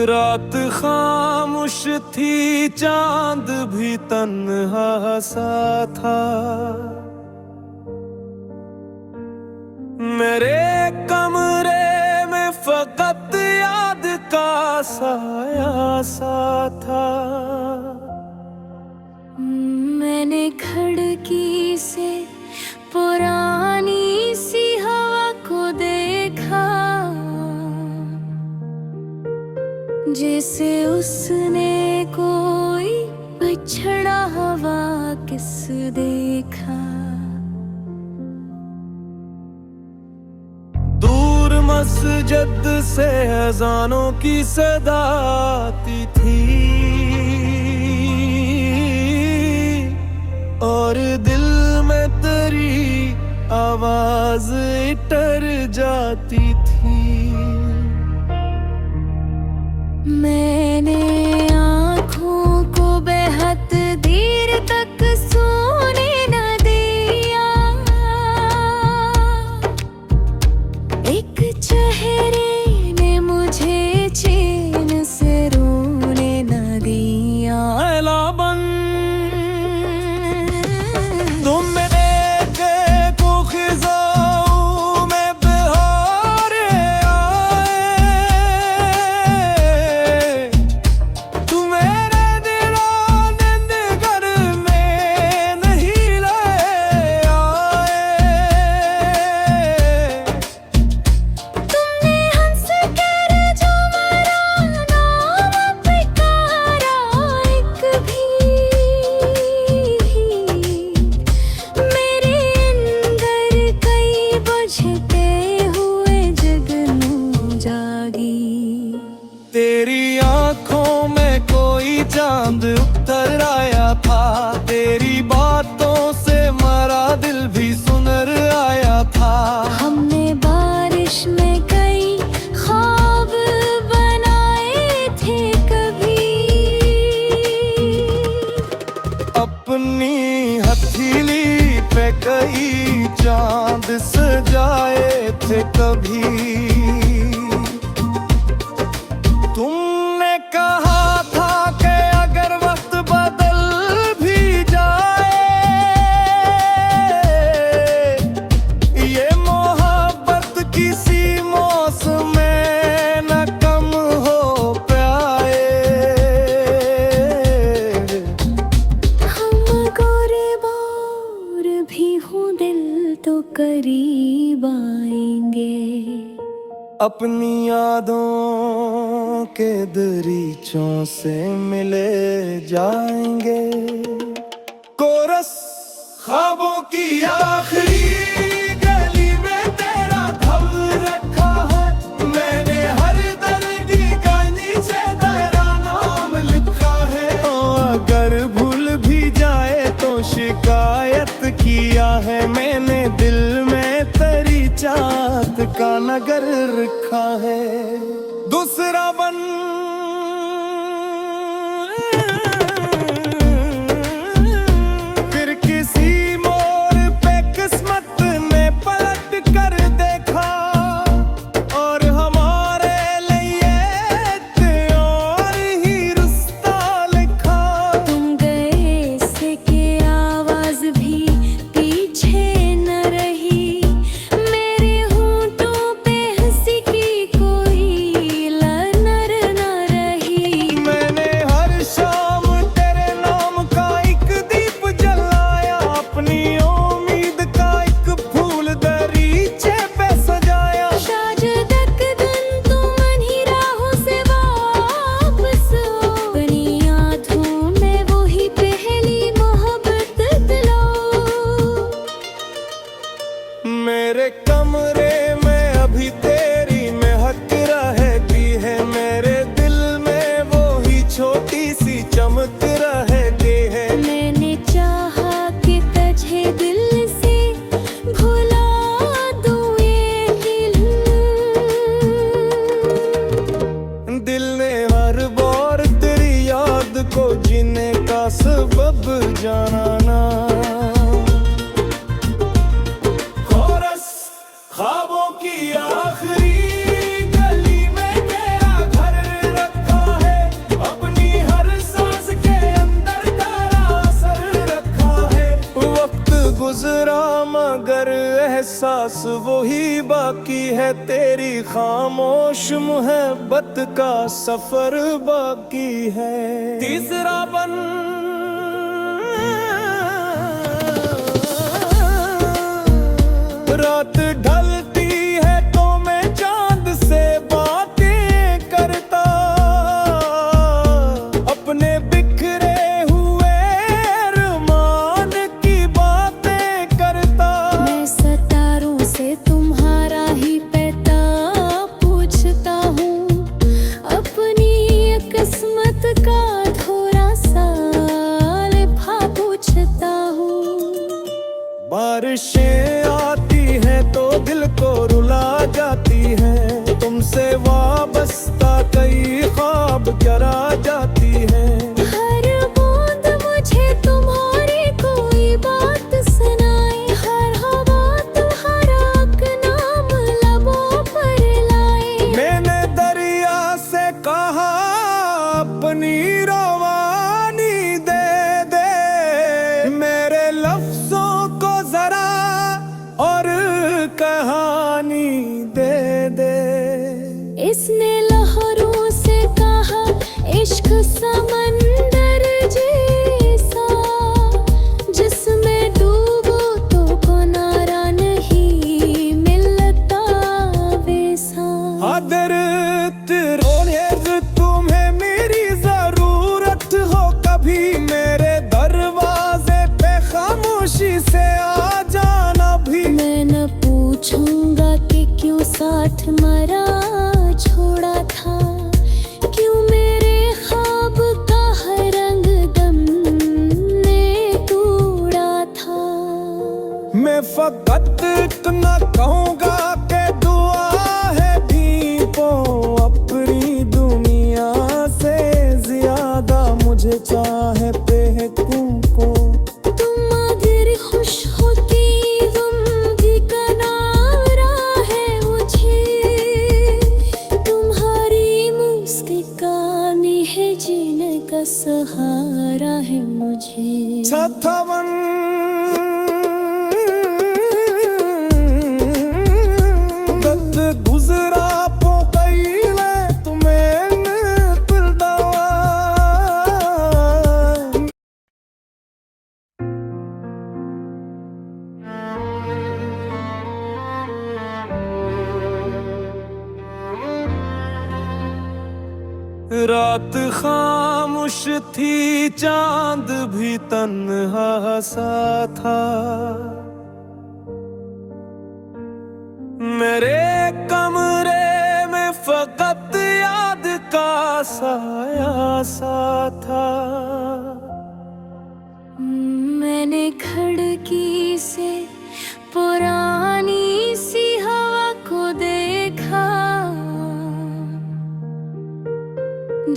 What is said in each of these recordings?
रात खामोश थी, चांद भी तन्हा सा था। मेरे कमरे में फकत याद का साया सा था। मैंने खिड़की से पुरानी सी हवा को देखा, जैसे उसने कोई बिछड़ा हवा किस देखा। दूर मस्जिद से अज़ानों की सदा आती थी, और दिल में तेरी आवाज इतर जाती थी। मैंने आँखों को बेहद देर तक सोने न दिया, एक चेहरे ने मुझे चैन से रोने न दिया। ऐला बन तुम मेरे को खिजाओं में बहारे आए, तू मेरे दिलों निंदगर में नहीं लाए आए। तुमने हंस कर जो मेरा नाम पुकारा, एक भी मेरे अंदर कई बुझते हुए जगनू जागी। तेरी आंखों में कोई चांद उतर आया था, तेरी बातों से मरा दिल भी सुनर आया था। हमने बारिश में कई ख्वाब बनाए थे कभी, अपनी हथेली पे कई चांद सजाए थे कभी। तुमने कहा था कि अगर वक्त बदल भी जाए, ये मोहब्बत किसी मौसम में न कम हो पाए। हम गोरे बार भी हूँ दिल तो करीब आएंगे, अपनी यादों के दरीचों से मिले जाएंगे। कोरस ख्वाबों की आखिरी गली में तेरा धब रखा है, मैंने हर दर्दी का नीचे तेरा नाम लिखा है। अगर भूल भी जाए तो शिकायत किया है, मैंने दिल में तेरी चाहत का नगर रखा है। दूसरा बन फिर किसी मोड़ पे किस्मत ने पलट कर देखा, और हमारे लिए और ही रिश्ता लिखा। तुम गए से के आवाज भी पीछे न रही, मेरे होंठों पे हंसी की कोई लहर न रही। मैंने हर शाम तेरे नाम का एक दीप जलाया, अपनी उम्मीद का एक फूल दरीचे पे सजाया। शायद तक दिन तुम ही राहों से वापस हो, अपनी यादों में वही पहली मोहब्बत दिलो। मेरे कमरे में अभी तेरी महक रहती है, मेरे दिल में वो ही छोटी सी चमक रहती है। मैंने चाहा कि तुझे दिल से भुला दूं ये दिल, दिल ने हर बार तेरी याद को जीने का सबब जाना ना। कोरस ख्वाबों की आखिरी गली में तेरा घर रखा एहसास वही बाकी है, तेरी खामोश मोहब्बत का सफर बाकी है। तीसरा बन रात ढलती है तो मैं चांद से बातें करता, अपने बिखरे हुए अरमान की बातें करता। मैं सितारों से तुम्हारा ही पता पूछता हूँ, अपनी किस्मत का थोड़ा सा लिफा पूछता हूँ। बारिशें आती हैं तो दिल को रुला जाती हैं, तुमसे वाबस्ता कई ख्वाब गिरा जाती हैं। हर बूंद मुझे तुम्हारी कोई बात सुनाए, हर हवा तुम्हारा नाम लबों पर लाए। मैंने दरिया से कहा अपनी रवानी दे दे, मेरे लफ्जों को जरा और कहानी दे दे। इसने लहरों से कहा इश्क समंदर जैसा, जिसमें डूबो तो किनारा नहीं मिलता वैसा। तुम्हें मेरी जरूरत हो, कभी मेरे दरवाजे पे खामोशी से आ जाना भी। मैं न पूछूंगा कि क्यों साथ मरा छोड़ा था, क्यों मेरे ख्वाब का हर रंग गम ने तोड़ा था। मैं फकत इतना कहूँगा कि दुआ है भीपो, अपनी दुनिया से ज्यादा मुझे चाहते हैं तुमको। तुम अगर खुश होती गम भी करारा है मुझे, तुम्हारी मुस्कानी है जिनका सहारा है मुझे। छथवन गुजरा पो कैले तुम्हें पिलदावा। रात खामोश थी, चांद भी तन्हा सा था, मेरे कमरे में फकत याद का साया सा था। मैंने खिड़की से पुरानी सी हवा को देखा,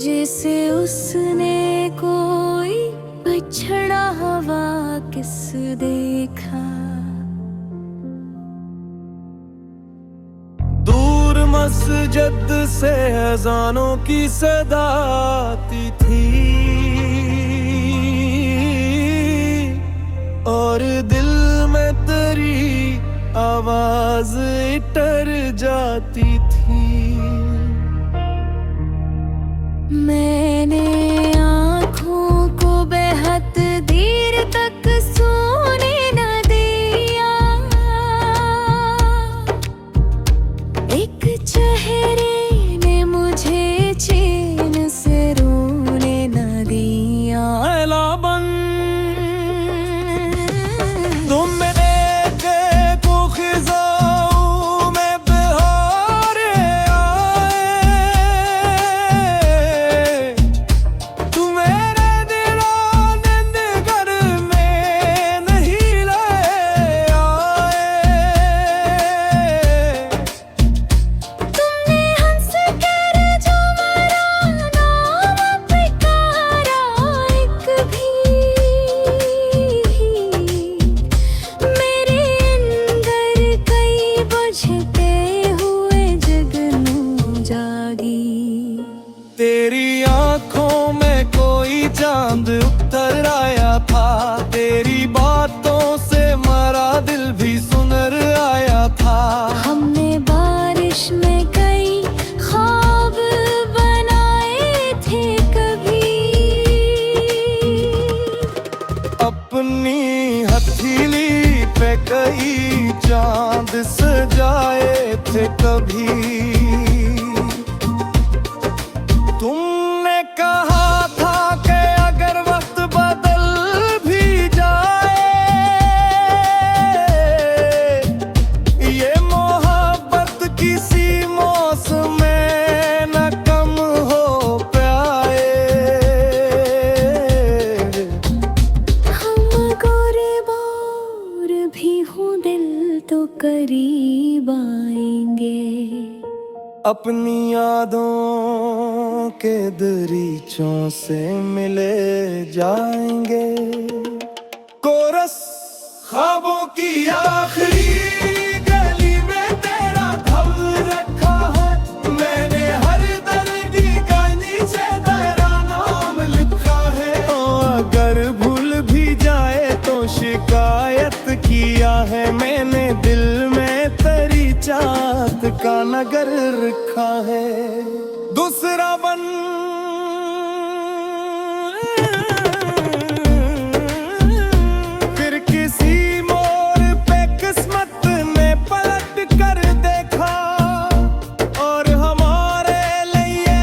जैसे उसने कोई बिछड़ा हवा किस देखा। दूर मस्जिद से अज़ानों की सदा आती थी, और दिल में तेरी आवाज इतर जाती थी। मैंने आँखों को बेहद देर तक सोने न दिया, एक चेहरे ने मुझे चैन से रोने न दिया। लाबन तुम मेरे को खिजाओं में बहारे आए, तुम मेरे दिलों निंदगर में नहीं लाए आए। तुमने हंस कर जो मेरा नाम पुकारा, एक भी मेरे अंदर कई बुझते हुए जगनू जागी। तेरी आंखों में कोई चांद उतर आया था, तेरी बातों से मरा दिल भी सुनर आया अपनी हथेली पे कई चांद सजाए थे कभी। तुमने कहा था कि अगर वक्त बदल भी जाए, ये मोहब्बत किसी मौसम में न कम हो पाए। हम गोरे बार भी हों दिल तो करीब आएंगे, अपनी यादों के दरीचों से मिले जाएंगे। कोरस ख्वाबों की आखिरी गली में तेरा घर रखा है, मैंने हर दर्दी का नीचे तेरा नाम लिखा है। अगर भूल भी जाए तो शिकायत किया है मैंने, दिल में तेरी चाहत का नगर रखा है। दूसरा बन फिर किसी मोड़ पे किस्मत ने पलट कर देखा, और हमारे लिए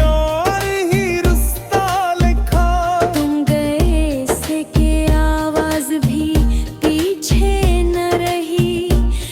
और ही रिश्ता लिखा। तुम गए से के आवाज भी पीछे न रही,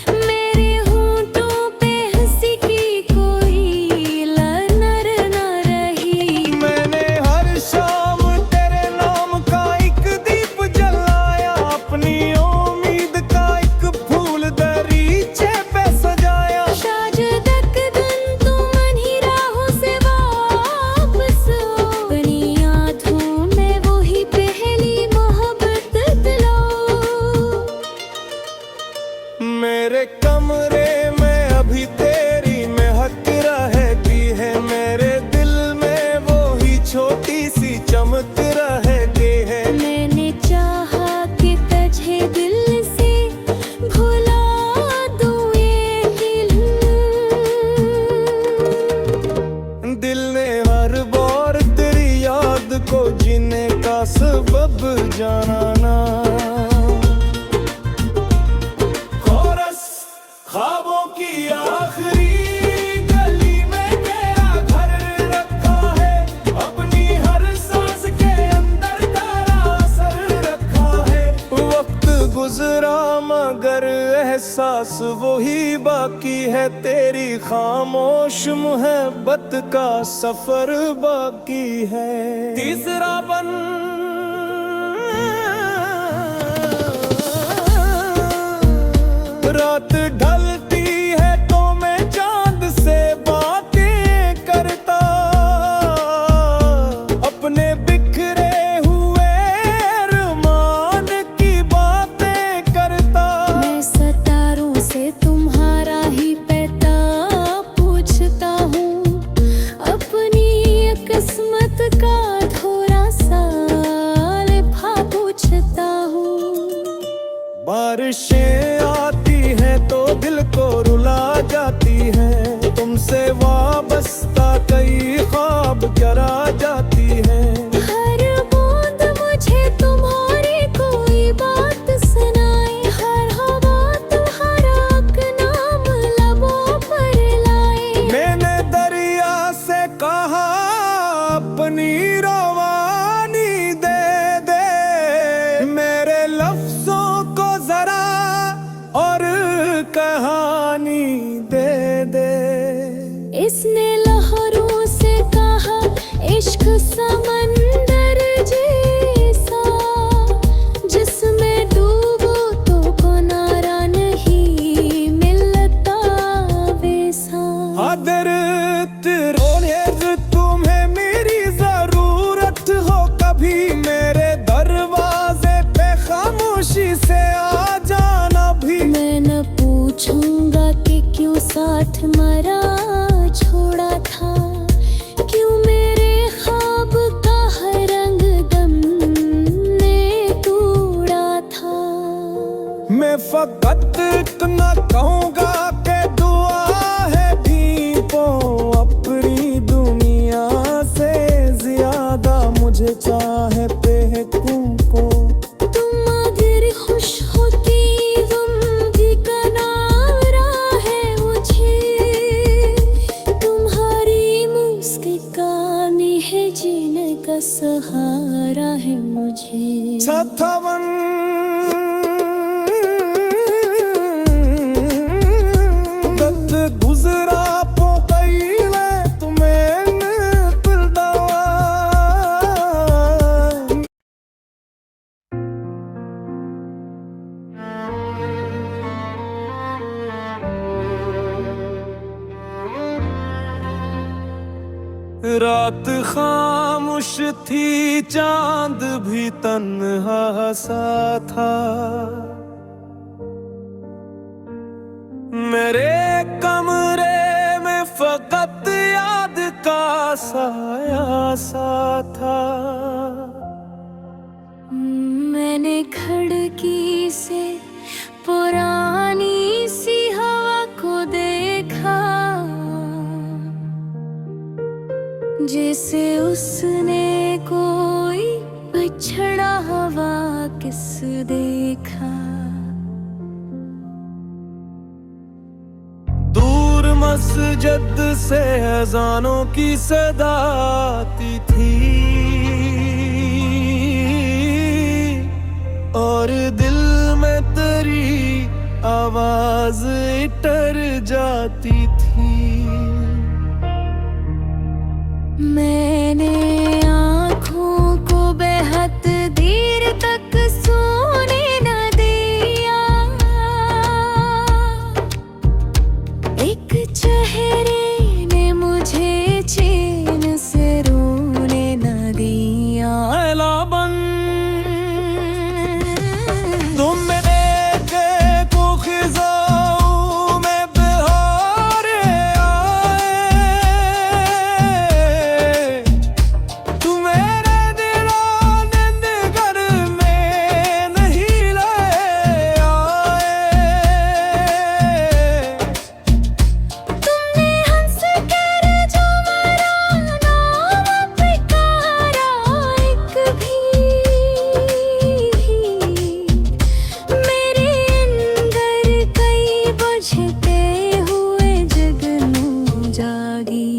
मेरे होंठों पे हंसी की कोई लहर न रही। मैंने हर शाम तेरे नाम का एक दीप जलाया, अपनी उम्मीद का एक फूल दरीचे पे सजाया। शायद तक दिन तुम उन्हीं राहों से वापस हो, अपनी आँखों में वही पहली मोहब्बत दिलाओ। मेरे कमरे में अभी तेरी महक रहती है, मेरे दिल में वो ही छोटी सी चमक रहती है। मैंने चाहा कि तुझे दिल से भुला दूं ये दिल, दिल ने हर बार तेरी याद को जीने का सबब जाना ना। कोरस ख्वाबों की आखिरी गली में तेरा घर रखा है, अपनी हर सांस के अंदर तेरा असर रखा है। वक्त गुजरा मगर एहसास वही बाकी है, तेरी खामोश मोहब्बत का सफर बाकी है। तीसरा बन रात ढलती है तो मैं चांद से बातें करता, अपने बिखरे हुए अरमान की बातें करता। मैं सितारों से तुम्हारा ही पता पूछता हूँ, अपनी किस्मत का थोड़ा सा लिफा पूछता हूँ। बारिशें आती हैं तो दिल को रुला जाती हैं, तुमसे वाबस्ता कई ख्वाब गिरा जाती हैं। हर बूंद मुझे तुम्हारी कोई बात सुनाए, हर हवा तुम्हारा नाम लबों पर लाए। मैंने दरिया से कहा अपनी रवानी दे दे, मेरे लफ्जों को जरा और कहानी दे दे। इसने लहरों से कहा इश्क समंदर जैसा, जिसमें डूबो तो किनारा नहीं मिलता वैसा। तुम्हें मेरी जरूरत हो कभी, मेरे दरवाजे पे खामोशी से आ जाना भी। मैं न पूछूंगा कि क्यों साथ मरा छोड़ा था, क्यों मेरे ख्वाब का हर रंग दम ने तोड़ा था। मैं फकत इतना कहूँगा कि दुआ है भीपो, अपनी दुनिया से ज्यादा मुझे चाहते हैं तुमको। छठा बन दत्त गुजरा पोतैले तुम्हें पिलदावा रात खामोश थी चांद भी तन्हा सा था मेरे कमरे में फकत याद का साया सा था मैंने खिड़की से पुरानी सी हवा को देखा जैसे उसने कोई बिछड़ा हवा किस देखा दूर मस्जिद से अजानों की सदा आती थी और दिल में तेरी आवाज इतर जाती थी मैंने आँखों को बेहद देर तक सोने न दिया एक चेहरे ने मुझे चैन से रोने न दिया ऐला बन तुम मेरे के को खिजाओं में बहारे आए तू मेरे दिलों घर में नहीं लाए आए तुमने हंस कर जो मेरा नाम पुकारा एक भी मेरे अंदर कई बुझते हुए जगनू जागी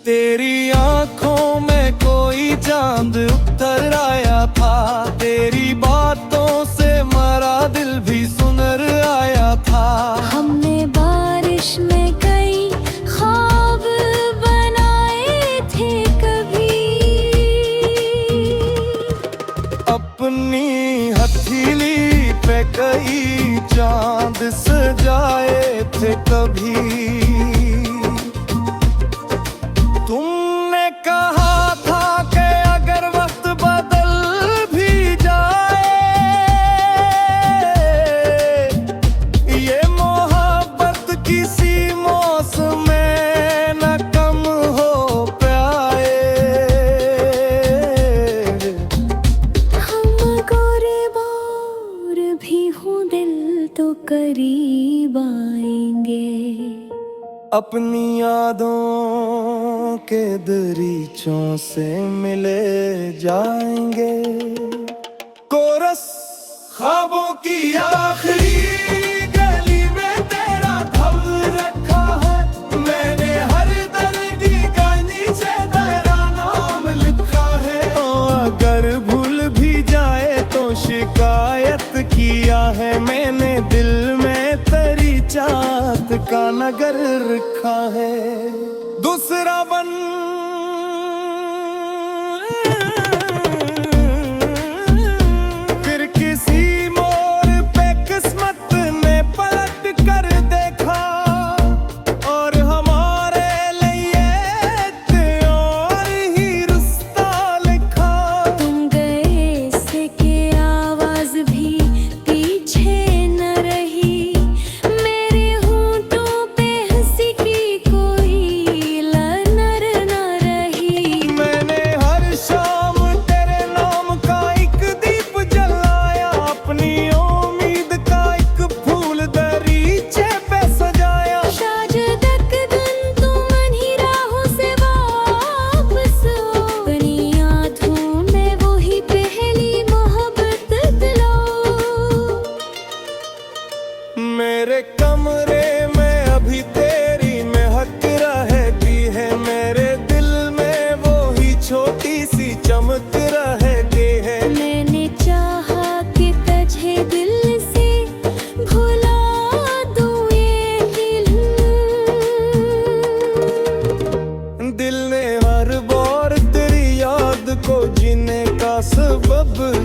तेरी आंखों में कोई चांद उतर आया था तेरी बातों से मरा दिल भी सुनर आया था हमने बारिश में कई ख्वाब बनाए थे कभी अपनी हथेली पे कई चांद सजाए थे कभी तुमने कहा था कि अगर वक्त बदल भी जाए ये मोहब्बत किसी मौसम में न कम हो पाए हम गोरे बार भी हूँ दिल तो करीब आएंगे अपनी यादों के दरीचों से मिले जाएंगे कोरस ख्वाबों की आखिरी गली में तेरा धब रखा है मैंने हर दर्दी का नीचे तेरा नाम लिखा है अगर भूल भी जाए तो शिकायत किया है मैंने दिल में तेरी चाहत का नगर रखा है दूसरा बन फिर किसी मोड़ पे किस्मत ने पलट कर देखा और हमारे लिए और ही रिश्ता लिखा तुम गए से के आवाज भी पीछे न रही मेरे होंठों पे हंसी की कोई लहर न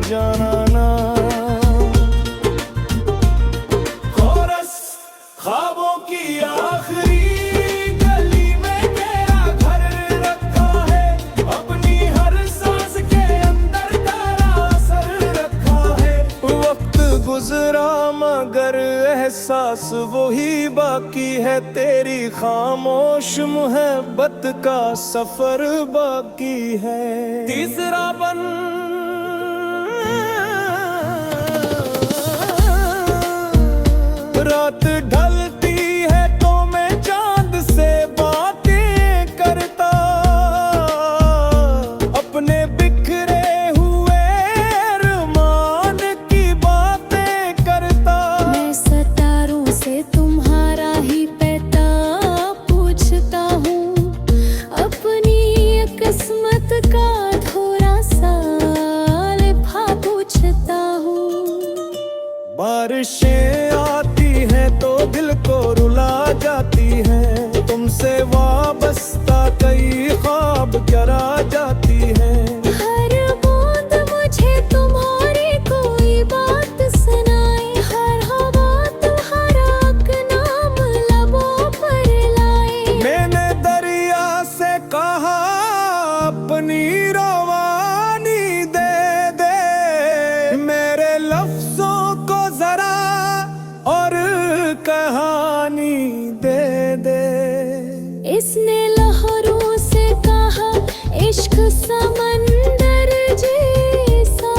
जाना ना। कोरस ख्वाबों की आखिरी गली में तेरा घर रखा है, अपनी हर सांस के अंदर तेरा असर रखा है। वक्त गुजरा मगर एहसास वही बाकी है, तेरी खामोश मोहब्बत का सफर बाकी है। तीसरा बन रात ढलती है तो मैं चांद से बातें करता, अपने बिखरे हुए अरमान की बातें करता। मैं सितारों से तुम्हारा ही पता पूछता हूँ, अपनी किस्मत का थोड़ा सा लिफा पूछता हूँ। बारिशें आती हैं तो दिल को रुला जाती हैं, तुमसे वाबस्ता कई ख्वाब जरा जाती हैं। हर बूंद मुझे तुम्हारी कोई बात सुनाए, हर हवा तुम्हारा नाम लबों पर लाए। मैंने दरिया से कहा अपनी रवानी दे दे, मेरे लफ्जों को जरा और कहानी दे दे। इसने लहरों से कहा इश्क समंदर जैसा,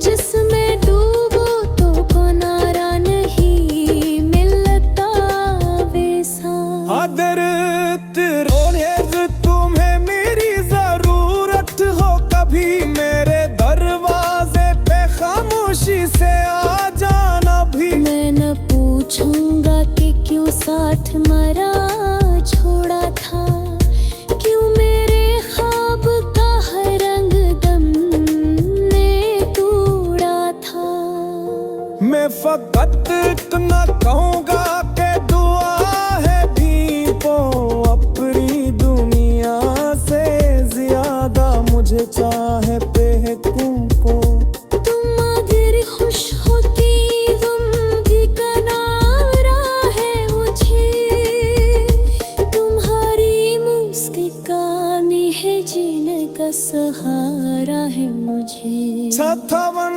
जिसमें डूबो तो किनारा नहीं मिलता वैसा। अगर तुम्हें मेरी जरूरत हो कभी, मेरे दरवाजे पे खामोशी से आ जाना भी। मैं न पूछूंगा कि क्यों साथ मरा छोड़ा था, क्यों मेरे ख्वाब का हर रंग दम ने तोड़ा था। मैं फकत इतना कहूँगा कि दुआ है भीपो, अपनी दुनिया से ज्यादा मुझे चाहे बेहकूं को। तुम अगर खुश होती गम भी करारा है मुझे, तुम्हारी मुस्कानी है जीने का सहारा है मुझे। छथवन